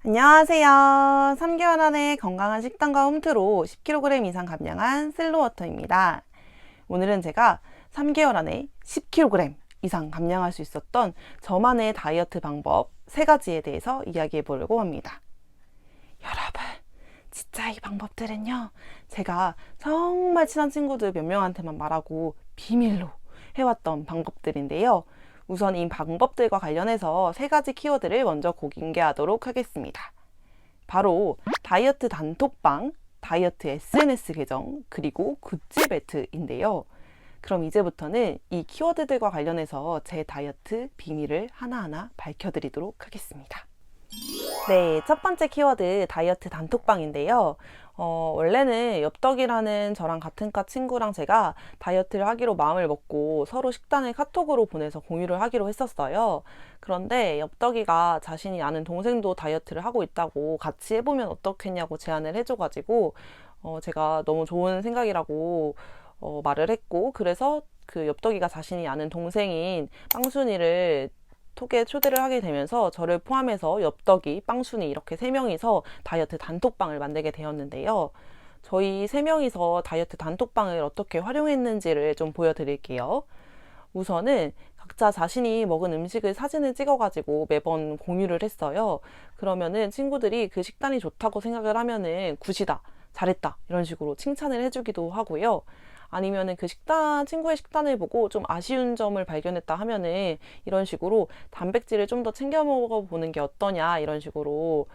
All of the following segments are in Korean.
안녕하세요. 3개월 안에 건강한 식단과 홈트로 10kg 이상 감량한 슬로워터입니다. 오늘은 제가 3개월 안에 10kg 이상 감량할 수 있었던 저만의 다이어트 방법 3가지에 대해서 이야기해 보려고 합니다. 여러분, 진짜 이 방법들은요, 제가 정말 친한 친구들 몇 명한테만 말하고 비밀로 해왔던 방법들인데요. 우선 이 방법들과 관련해서 3가지 키워드를 먼저 공개하도록 하겠습니다. 바로 다이어트 단톡방, 다이어트 SNS 계정, 그리고 굿즈 벨트인데요. 그럼 이제부터는 이 키워드들과 관련해서 제 다이어트 비밀을 하나하나 밝혀드리도록 하겠습니다. 네, 첫 번째 키워드 다이어트 단톡방인데요. 원래는 엽떡이라는 저랑 같은 과 친구랑 제가 다이어트를 하기로 마음을 먹고 서로 식단을 카톡으로 보내서 공유를 하기로 했었어요. 그런데 엽떡이가 자신이 아는 동생도 다이어트를 하고 있다고 같이 해보면 어떻겠냐고 제안을 해줘가지고 제가 너무 좋은 생각이라고 말을 했고, 그래서 그 엽떡이가 자신이 아는 동생인 빵순이를 톡에 초대를 하게 되면서 저를 포함해서 엽떡이, 빵순이 이렇게 3명이서 다이어트 단톡방을 만들게 되었는데요. 저희 3명이서 다이어트 단톡방을 어떻게 활용했는지를 좀 보여드릴게요. 우선은 각자 자신이 먹은 음식을 사진을 찍어가지고 매번 공유를 했어요. 그러면은 친구들이 그 식단이 좋다고 생각을 하면은 굿이다, 잘했다 이런 식으로 칭찬을 해주기도 하고요. 아니면은 그 친구의 식단을 보고 좀 아쉬운 점을 발견했다 하면은 이런 식으로 단백질을 좀 더 챙겨 먹어보는 게 어떠냐 이런 식으로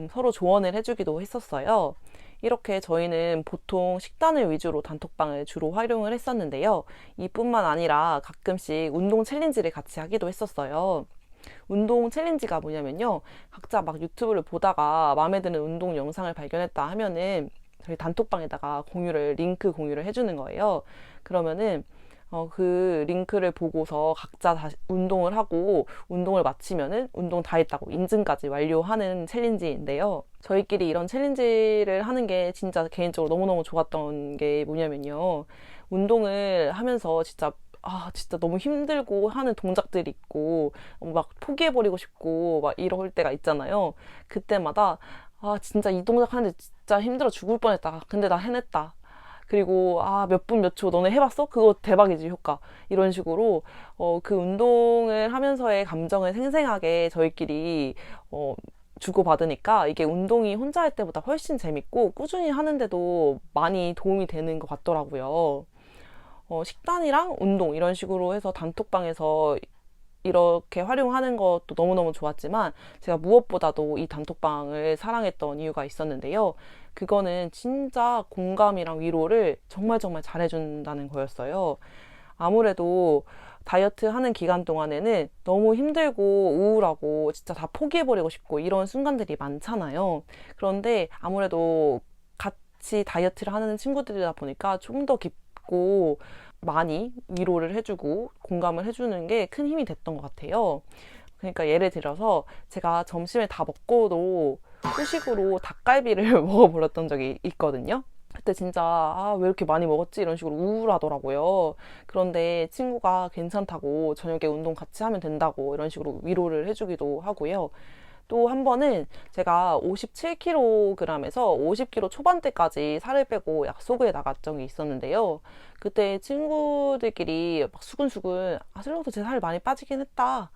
서로 조언을 해주기도 했었어요. 이렇게 저희는 보통 식단을 위주로 단톡방을 주로 활용을 했었는데요. 이뿐만 아니라 가끔씩 운동 챌린지를 같이 하기도 했었어요. 운동 챌린지가 뭐냐면요, 각자 막 유튜브를 보다가 마음에 드는 운동 영상을 발견했다 하면은 저희 단톡방에다가 링크 공유를 해주는 거예요. 그러면은 그 링크를 보고서 각자 다시 운동을 하고 운동을 마치면은 운동 다 했다고 인증까지 완료하는 챌린지인데요. 저희끼리 이런 챌린지를 하는 게 진짜 개인적으로 너무너무 좋았던 게 뭐냐면요, 운동을 하면서 진짜 너무 힘들고 하는 동작들이 있고 막 포기해버리고 싶고 막 이럴 때가 있잖아요. 그때마다 진짜 이 동작 하는데 진짜 힘들어 죽을 뻔했다. 근데 나 해냈다. 그리고 몇 분 몇 초 너네 해봤어? 그거 대박이지 효과. 이런 식으로 그 운동을 하면서의 감정을 생생하게 저희끼리 주고받으니까 이게 운동이 혼자 할 때보다 훨씬 재밌고 꾸준히 하는데도 많이 도움이 되는 것 같더라고요. 식단이랑 운동 이런 식으로 해서 단톡방에서 이렇게 활용하는 것도 너무너무 좋았지만 제가 무엇보다도 이 단톡방을 사랑했던 이유가 있었는데요. 그거는 진짜 공감이랑 위로를 정말 정말 잘해준다는 거였어요. 아무래도 다이어트 하는 기간 동안에는 너무 힘들고 우울하고 진짜 다 포기해버리고 싶고 이런 순간들이 많잖아요. 그런데 아무래도 같이 다이어트를 하는 친구들이다 보니까 좀 더 깊고 많이 위로를 해주고 공감을 해주는 게 큰 힘이 됐던 것 같아요. 그러니까 예를 들어서 제가 점심을 다 먹고도 후식으로 닭갈비를 먹어버렸던 적이 있거든요. 그때 진짜 왜 이렇게 많이 먹었지 이런 식으로 우울하더라고요. 그런데 친구가 괜찮다고 저녁에 운동 같이 하면 된다고 이런 식으로 위로를 해주기도 하고요. 또 한 번은 제가 57kg에서 50kg 초반대까지 살을 빼고 약속을 나갔던 적이 있었는데요. 그때 친구들끼리 막 수근수근 슬로우도 제 살 많이 빠지긴 했다.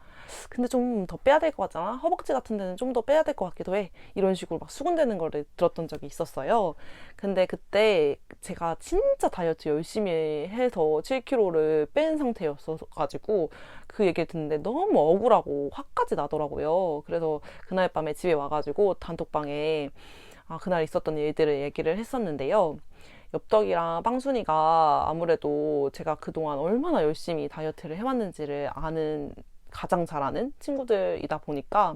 근데 좀 더 빼야 될 것 같잖아. 허벅지 같은 데는 좀 더 빼야 될 것 같기도 해. 이런 식으로 막 수군대는 거를 들었던 적이 있었어요. 근데 그때 제가 진짜 다이어트 열심히 해서 7kg를 뺀 상태였어가지고 그 얘기를 듣는데 너무 억울하고 화까지 나더라고요. 그래서 그날 밤에 집에 와가지고 단톡방에 그날 있었던 일들을 얘기를 했었는데요. 엽떡이랑 빵순이가 아무래도 제가 그동안 얼마나 열심히 다이어트를 해왔는지를 가장 잘 아는 친구들이다 보니까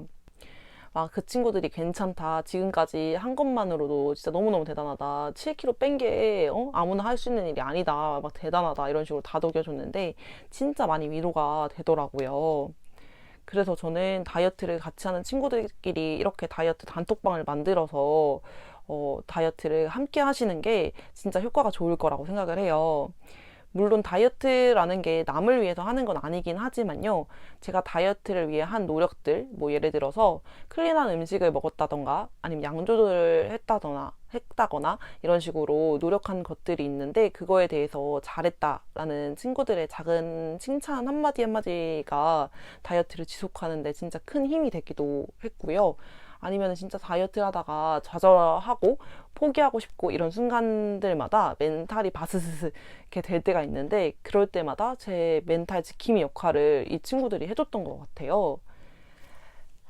그 친구들이 괜찮다, 지금까지 한 것만으로도 진짜 너무너무 대단하다, 7kg 뺀 게 아무나 할 수 있는 일이 아니다, 막 대단하다 이런 식으로 다독여줬는데 진짜 많이 위로가 되더라고요. 그래서 저는 다이어트를 같이 하는 친구들끼리 이렇게 다이어트 단톡방을 만들어서 다이어트를 함께 하시는 게 진짜 효과가 좋을 거라고 생각을 해요. 물론 다이어트라는 게 남을 위해서 하는 건 아니긴 하지만요. 제가 다이어트를 위해 한 노력들, 뭐 예를 들어서 클린한 음식을 먹었다던가 아니면 양 조절을 했다거나 이런 식으로 노력한 것들이 있는데 그거에 대해서 잘했다라는 친구들의 작은 칭찬 한마디 한마디가 다이어트를 지속하는데 진짜 큰 힘이 되기도 했고요. 아니면 진짜 다이어트 하다가 좌절하고 포기하고 싶고 이런 순간들마다 멘탈이 바스스스 이렇게 될 때가 있는데 그럴 때마다 제 멘탈 지킴이 역할을 이 친구들이 해줬던 것 같아요.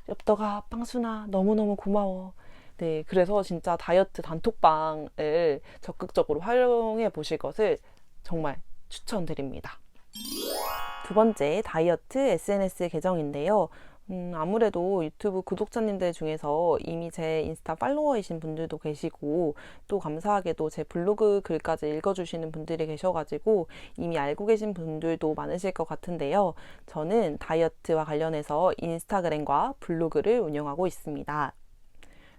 엽떡아, 빵순아, 너무너무 고마워. 네, 그래서 진짜 다이어트 단톡방을 적극적으로 활용해 보실 것을 정말 추천드립니다. 두 번째, 다이어트 SNS 계정인데요. 아무래도 유튜브 구독자님들 중에서 이미 제 인스타 팔로워이신 분들도 계시고 또 감사하게도 제 블로그 글까지 읽어주시는 분들이 계셔가지고 이미 알고 계신 분들도 많으실 것 같은데요. 저는 다이어트와 관련해서 인스타그램과 블로그를 운영하고 있습니다.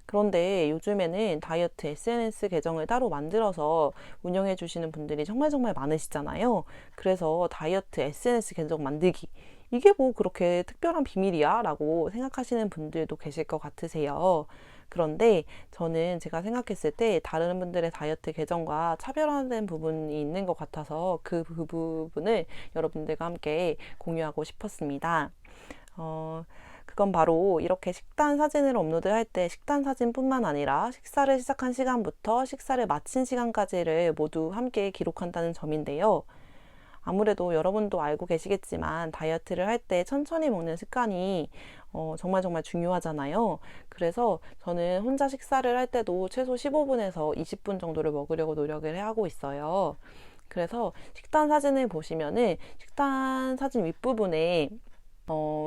그런데 요즘에는 다이어트 SNS 계정을 따로 만들어서 운영해 주시는 분들이 정말 많으시잖아요. 그래서 다이어트 SNS 계정 만들기 이게 뭐 그렇게 특별한 비밀이야? 라고 생각하시는 분들도 계실 것 같으세요. 그런데 저는 제가 생각했을 때 다른 분들의 다이어트 계정과 차별화된 부분이 있는 것 같아서 그 부분을 여러분들과 함께 공유하고 싶었습니다. 그건 바로 이렇게 식단 사진을 업로드할 때 식단 사진뿐만 아니라 식사를 시작한 시간부터 식사를 마친 시간까지를 모두 함께 기록한다는 점인데요. 아무래도 여러분도 알고 계시겠지만 다이어트를 할 때 천천히 먹는 습관이 정말 중요하잖아요. 그래서 저는 혼자 식사를 할 때도 최소 15분에서 20분 정도를 먹으려고 노력을 하고 있어요. 그래서 식단 사진을 보시면은 식단 사진 윗부분에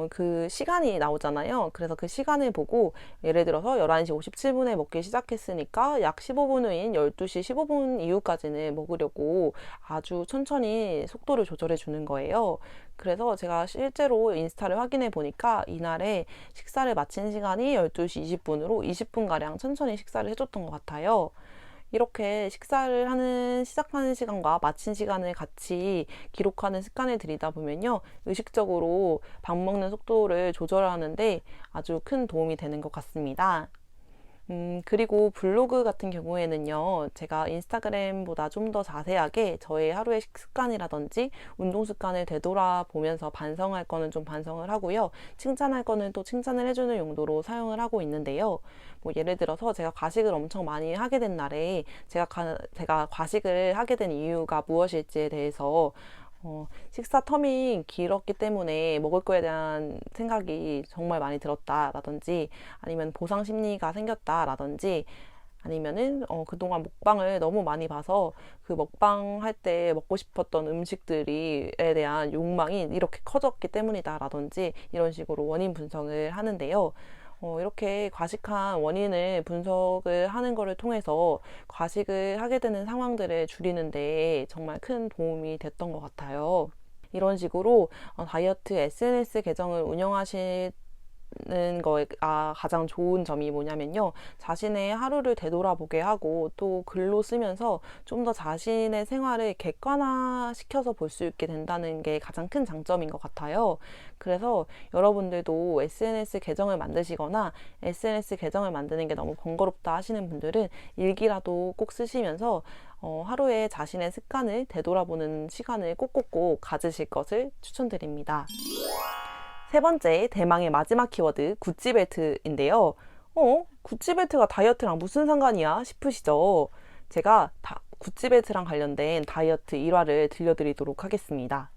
그 시간이 나오잖아요. 그래서 그 시간을 보고 예를 들어서 11시 57분에 먹기 시작했으니까 약 15분 후인 12시 15분 이후까지는 먹으려고 아주 천천히 속도를 조절해 주는 거예요. 그래서 제가 실제로 인스타를 확인해 보니까 이날에 식사를 마친 시간이 12시 20분으로 20분가량 천천히 식사를 해줬던 것 같아요. 이렇게 식사를 시작하는 시간과 마친 시간을 같이 기록하는 습관을 들이다 보면요. 의식적으로 밥 먹는 속도를 조절하는데 아주 큰 도움이 되는 것 같습니다. 그리고 블로그 같은 경우에는요, 제가 인스타그램보다 좀 더 자세하게 저의 하루의 식습관이라든지 운동 습관을 되돌아보면서 반성할 거는 좀 반성을 하고요. 칭찬할 거는 또 칭찬을 해주는 용도로 사용을 하고 있는데요. 뭐 예를 들어서 제가 과식을 엄청 많이 하게 된 날에 제가 과식을 하게 된 이유가 무엇일지에 대해서 식사 텀이 길었기 때문에 먹을 거에 대한 생각이 정말 많이 들었다라든지 아니면 보상 심리가 생겼다라든지 아니면은 그동안 먹방을 너무 많이 봐서 그 먹방 할 때 먹고 싶었던 음식들에 대한 욕망이 이렇게 커졌기 때문이다라든지 이런 식으로 원인 분석을 하는데요. 이렇게 과식한 원인을 분석을 하는 것을 통해서 과식을 하게 되는 상황들을 줄이는데 정말 큰 도움이 됐던 것 같아요. 이런 식으로 다이어트 SNS 계정을 운영하실 거가 가장 좋은 점이 뭐냐면요. 자신의 하루를 되돌아보게 하고 또 글로 쓰면서 좀 더 자신의 생활을 객관화시켜서 볼 수 있게 된다는 게 가장 큰 장점인 것 같아요. 그래서 여러분들도 SNS 계정을 만드시거나 SNS 계정을 만드는 게 너무 번거롭다 하시는 분들은 일기라도 꼭 쓰시면서 하루에 자신의 습관을 되돌아보는 시간을 꼭꼭 가지실 것을 추천드립니다. 세 번째, 대망의 마지막 키워드, 구찌벨트인데요. 구찌벨트가 다이어트랑 무슨 상관이야 싶으시죠? 제가 구찌벨트랑 관련된 다이어트 일화를 들려드리도록 하겠습니다.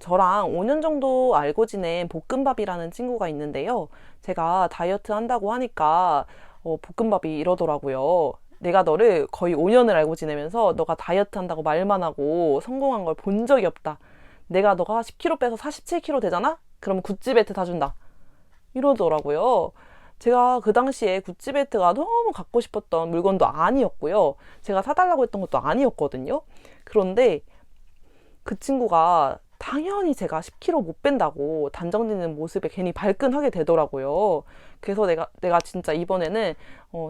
저랑 5년 정도 알고 지낸 볶음밥이라는 친구가 있는데요. 제가 다이어트 한다고 하니까 볶음밥이 이러더라고요. 내가 너를 거의 5년을 알고 지내면서 너가 다이어트 한다고 말만 하고 성공한 걸 본 적이 없다. 너가 10kg 빼서 47kg 되잖아? 그럼 구찌벨트 사준다. 이러더라고요. 제가 그 당시에 구찌벨트가 너무 갖고 싶었던 물건도 아니었고요. 제가 사달라고 했던 것도 아니었거든요. 그런데 그 친구가 당연히 제가 10kg 못 뺀다고 단정짓는 모습에 괜히 발끈하게 되더라고요. 그래서 내가 진짜 이번에는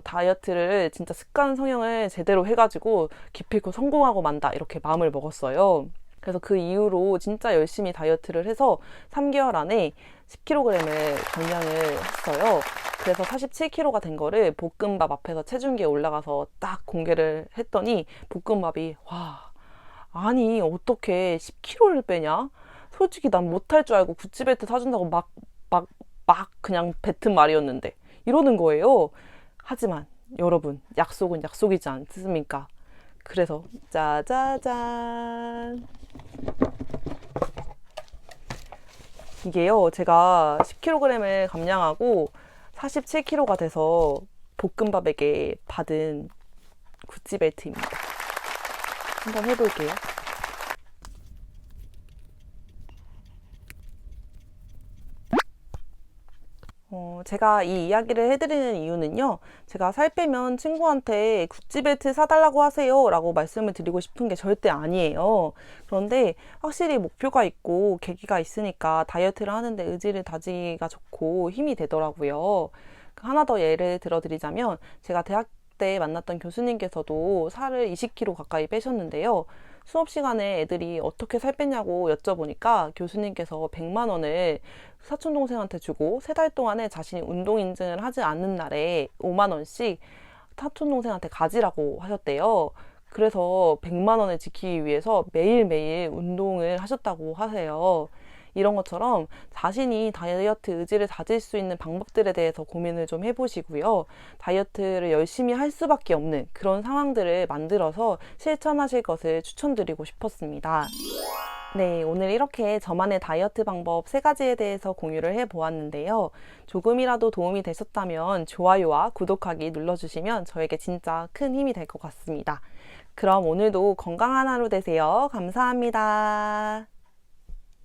다이어트를 진짜 습관 성형을 제대로 해가지고 기필코 성공하고 만다 이렇게 마음을 먹었어요. 그래서 그 이후로 진짜 열심히 다이어트를 해서 3개월 안에 10kg을 감량을 했어요. 그래서 47kg가 된 거를 볶음밥 앞에서 체중계에 올라가서 딱 공개를 했더니 볶음밥이 와, 아니 어떻게 10kg를 빼냐? 솔직히 난 못할 줄 알고 구찌벨트 사준다고 막 그냥 뱉은 말이었는데 이러는 거예요. 하지만 여러분, 약속은 약속이지 않습니까? 그래서 짜자잔, 이게요, 제가 10kg을 감량하고 47kg가 돼서 볶음밥에게 받은 구찌벨트입니다. 한번 해볼게요. 제가 이 이야기를 해드리는 이유는요, 제가 살 빼면 친구한테 구찌벨트 사달라고 하세요 라고 말씀을 드리고 싶은 게 절대 아니에요. 그런데 확실히 목표가 있고 계기가 있으니까 다이어트를 하는데 의지를 다지기가 좋고 힘이 되더라고요. 하나 더 예를 들어드리자면, 제가 대학 때 만났던 교수님께서도 살을 20kg 가까이 빼셨는데요. 수업 시간에 애들이 어떻게 살 뺐냐고 여쭤보니까 교수님께서 100만 원을 사촌 동생한테 주고 3달 동안에 자신이 운동 인증을 하지 않는 날에 5만 원씩 사촌 동생한테 가지라고 하셨대요. 그래서 100만 원을 지키기 위해서 매일매일 운동을 하셨다고 하세요. 이런 것처럼 자신이 다이어트 의지를 다질 수 있는 방법들에 대해서 고민을 좀 해보시고요. 다이어트를 열심히 할 수밖에 없는 그런 상황들을 만들어서 실천하실 것을 추천드리고 싶었습니다. 네, 오늘 이렇게 저만의 다이어트 방법 3가지에 대해서 공유를 해보았는데요. 조금이라도 도움이 되셨다면 좋아요와 구독하기 눌러주시면 저에게 진짜 큰 힘이 될 것 같습니다. 그럼 오늘도 건강한 하루 되세요. 감사합니다.